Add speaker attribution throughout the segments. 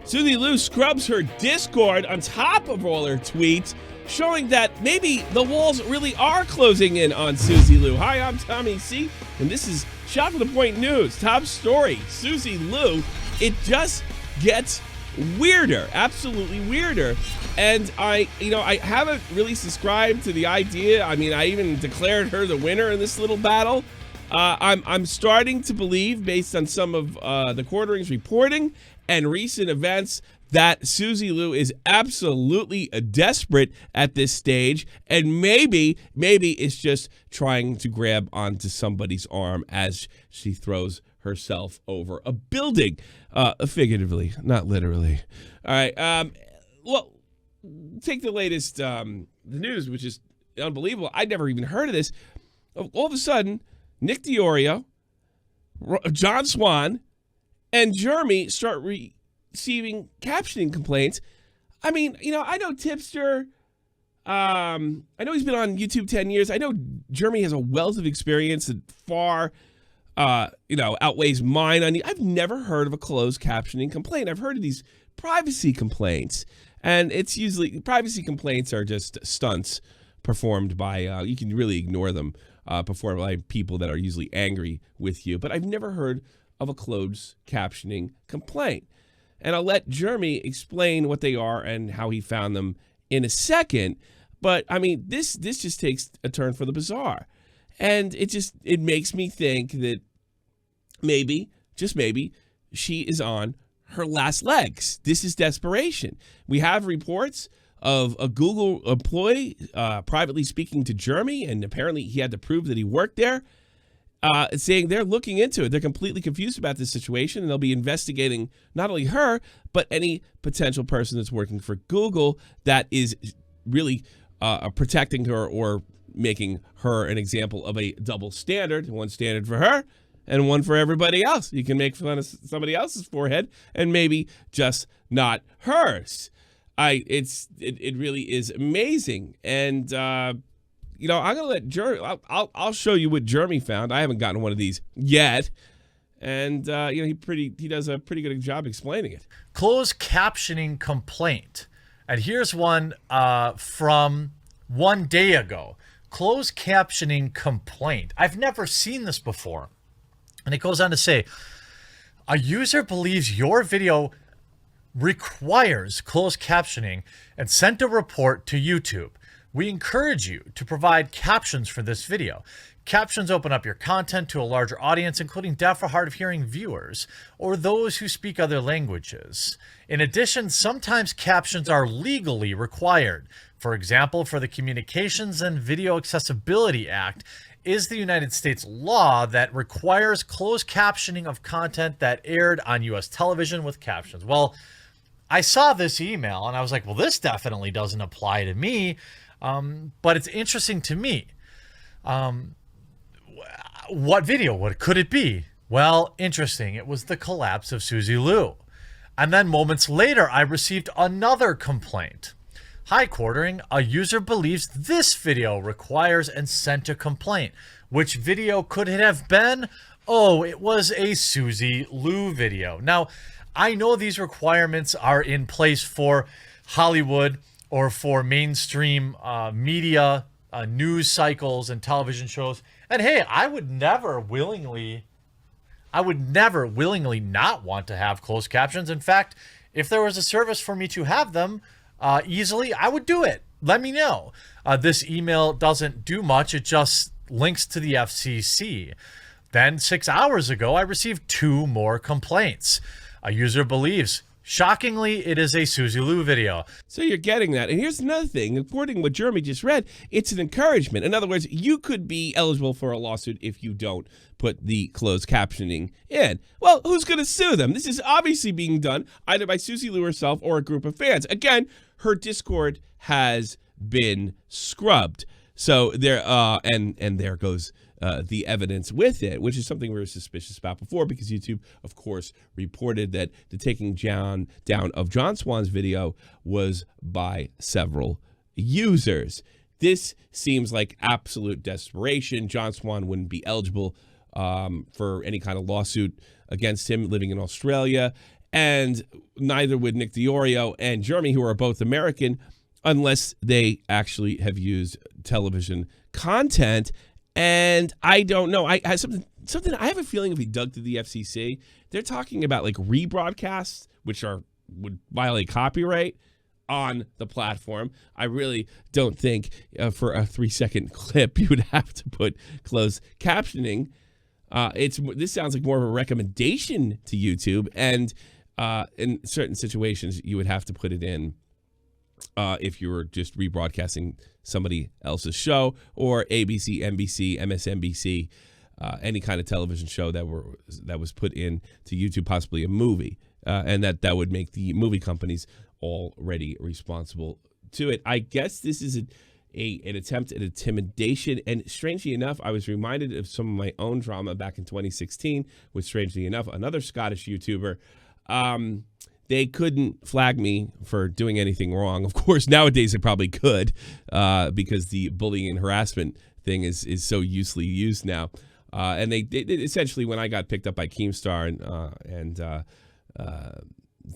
Speaker 1: Suzy Lu scrubs her Discord on top of all her tweets, showing that maybe the walls really are closing in on Suzy Lu. Hi, I'm Tommy C, and this is Shot to the Point News. Top story, Suzy Lu. It just gets weirder, absolutely weirder. And I haven't really subscribed to the idea. I mean, I even declared her the winner in this little battle. I'm starting to believe, based on some of TheQuartering's reporting and recent events, that Suzy Lu is absolutely desperate at this stage, and maybe it's just trying to grab onto somebody's arm as she throws herself over a building, figuratively, not literally. All right. Well, take the latest the news, which is unbelievable. I'd never even heard of this. All of a sudden, Nick DeOrio, John Swan, and Jeremy start receiving captioning complaints. I mean, I know Tipster. I know he's been on YouTube 10 years. I know Jeremy has a wealth of experience that far, outweighs mine. I've never heard of a closed captioning complaint. I've heard of these privacy complaints, and it's usually privacy complaints are just stunts performed by. You can really ignore them. Performed by people that are usually angry with you. But I've never heard of a closed captioning complaint. And I'll let Jeremy explain what they are and how he found them in a second. But, I mean, this just takes a turn for the bizarre. And it makes me think that maybe, just maybe, she is on her last legs. This is desperation. We have reports of a Google employee privately speaking to Jeremy, and apparently he had to prove that he worked there, saying they're looking into it. They're completely confused about this situation, and they'll be investigating not only her, but any potential person that's working for Google that is really protecting her or making her an example of a double standard, one standard for her and one for everybody else. You can make fun of somebody else's forehead and maybe just not hers. It really is amazing, and I'm gonna let Jeremy. I'll show you what Jeremy found. I haven't gotten one of these yet, and he does a pretty good job explaining it.
Speaker 2: Closed captioning complaint, and here's one from 1 day ago. Closed captioning complaint. I've never seen this before, and it goes on to say, a user believes your video requires closed captioning and sent a report to YouTube. We encourage you to provide captions for this video. Captions open up your content to a larger audience, including deaf or hard of hearing viewers or those who speak other languages. In addition, sometimes captions are legally required. For example, for the Communications and Video Accessibility Act is the United States law that requires closed captioning of content that aired on U.S. television with captions. Well, I saw this email and I was like, well, this definitely doesn't apply to me. But it's interesting to me. What video? What could it be? Well, interesting. It was the collapse of Suzy Lu. And then moments later, I received another complaint. Hi, Quartering. A user believes this video requires and sent a complaint. Which video could it have been? Oh, it was a Suzy Lu video. Now, I know these requirements are in place for Hollywood or for mainstream media, news cycles and television shows. And hey, I would never willingly not want to have closed captions. In fact, if there was a service for me to have them easily, I would do it. Let me know. This email doesn't do much. It just links to the FCC. Then 6 hours ago, I received 2 more complaints. A user believes, shockingly, it is a Suzy Lu video.
Speaker 1: So you're getting that. And here's another thing. According to what Jeremy just read, it's an encouragement. In other words, you could be eligible for a lawsuit if you don't put the closed captioning in. Well, who's going to sue them? This is obviously being done either by Suzy Lu herself or a group of fans. Again, her Discord has been scrubbed. So there, and there goes the evidence with it, which is something we were suspicious about before, because YouTube, of course, reported that the taking down of John Swan's video was by several users. This seems like absolute desperation. John Swan wouldn't be eligible for any kind of lawsuit against him living in Australia. and neither would Nick DeOrio and Jeremy, who are both American, unless they actually have used television content. And I don't know. I have something. I have a feeling if we dug through the FCC, they're talking about like rebroadcasts, which would violate copyright on the platform. I really don't think for a 3-second clip you would have to put closed captioning. This sounds like more of a recommendation to YouTube, and in certain situations you would have to put it in if you were just rebroadcasting somebody else's show, or ABC, NBC, MSNBC, any kind of television show that was put in to YouTube, possibly a movie, and that would make the movie companies already responsible to it. I guess this is an attempt at intimidation, and strangely enough, I was reminded of some of my own drama back in 2016 with, strangely enough, another Scottish YouTuber. They couldn't flag me for doing anything wrong. Of course, nowadays they probably could, because the bullying and harassment thing is so uselessly used now. And they essentially, when I got picked up by Keemstar and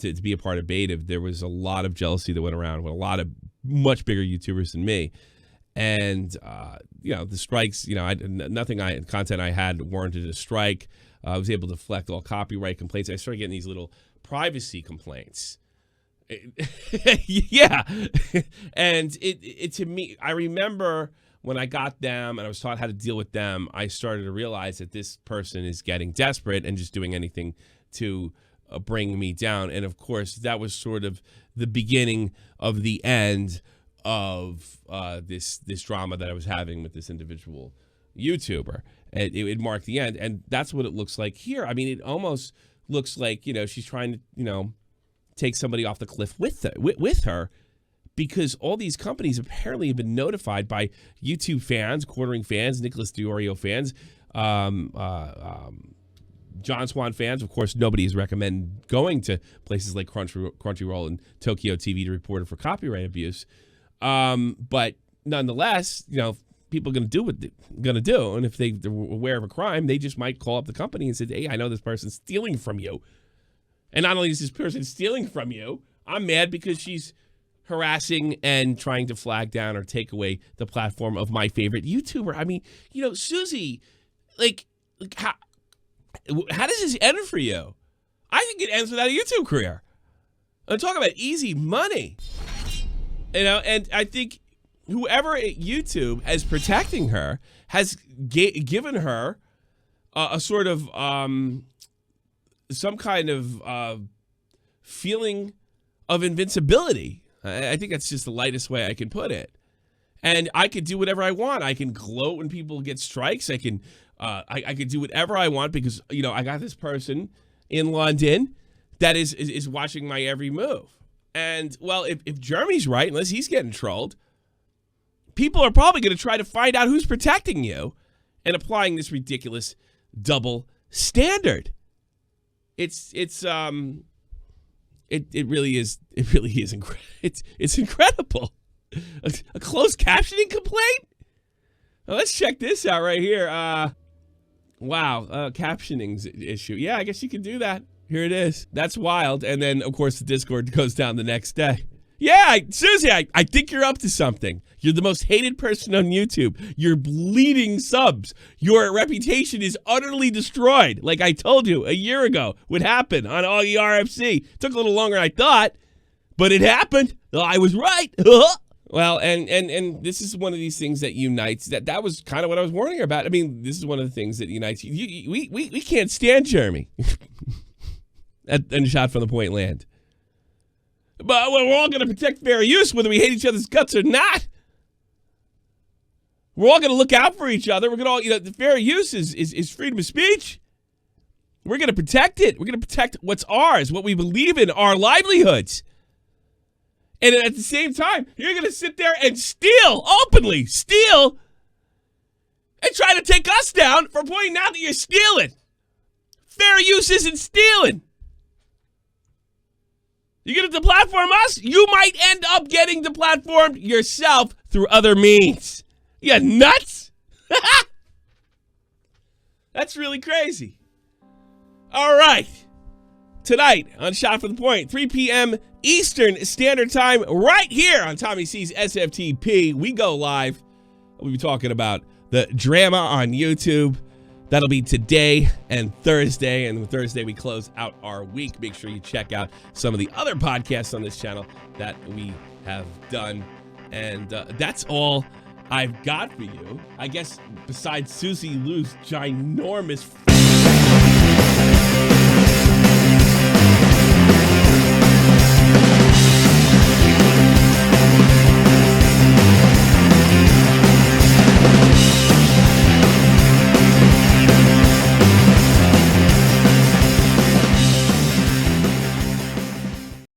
Speaker 1: to be a part of Beta, there was a lot of jealousy that went around with a lot of much bigger YouTubers than me. And, the strikes, content I had warranted a strike. I was able to deflect all copyright complaints. I started getting these little privacy complaints. Yeah. And it to me, I remember when I got them and I was taught how to deal with them, I started to realize that this person is getting desperate and just doing anything to bring me down. And of course, that was sort of the beginning of the end of this drama that I was having with this individual YouTuber. And it marked the end. And that's what it looks like here. I mean, it almost looks like, she's trying to, take somebody off the cliff with her, because all these companies apparently have been notified by YouTube fans, Quartering fans, Nicholas DeOrio fans, John Swan fans. Of course, nobody has recommended going to places like Crunchyroll and Tokyo TV to report it for copyright abuse. But nonetheless, people are going to do what they're going to do. And if they're aware of a crime, they just might call up the company and say, hey, I know this person's stealing from you. And not only is this person stealing from you, I'm mad because she's harassing and trying to flag down or take away the platform of my favorite YouTuber. I mean, Suzy, how does this end for you? I think it ends without a YouTube career. I'm talking about easy money. And I think whoever at YouTube is protecting her has given her a sort of some kind of feeling of invincibility. I think that's just the lightest way I can put it. And I could do whatever I want. I can gloat when people get strikes. I can do whatever I want because, I got this person in London that is watching my every move. And, well, if Jeremy's right, unless he's getting trolled, people are probably going to try to find out who's protecting you and applying this ridiculous double standard. It really is it's incredible. A closed captioning complaint? Now, let's check this out right here. Wow, captioning's issue. Yeah, I guess you can do that. Here it is. That's wild. And then, of course, the Discord goes down the next day. Yeah, Suzy, I think you're up to something. You're the most hated person on YouTube. You're bleeding subs. Your reputation is utterly destroyed. Like I told you a year ago would happen on Augie RFC. Took a little longer than I thought, but it happened. I was right. Well, and this is one of these things that unites. That was kind of what I was warning her about. I mean, this is one of the things that unites. We can't stand Jeremy. And shot from the point land. But we're all going to protect fair use, whether we hate each other's guts or not. We're all going to look out for each other. We're going to all, the fair use is freedom of speech. We're going to protect it. We're going to protect what's ours, what we believe in, our livelihoods. And at the same time, you're going to sit there and openly steal, and try to take us down for pointing out that you're stealing. Fair use isn't stealing. You're going to deplatform us? You might end up getting deplatformed yourself through other means. You nuts? That's really crazy. All right. tonight on Shot for the Point, 3 p.m. Eastern Standard Time, right here on Tommy C's SFTP. We go live. We'll be talking about the drama on YouTube. That'll be today and Thursday. And Thursday, we close out our week. Make sure you check out some of the other podcasts on this channel that we have done. And that's all I've got for you. I guess besides Suzy Lou's ginormous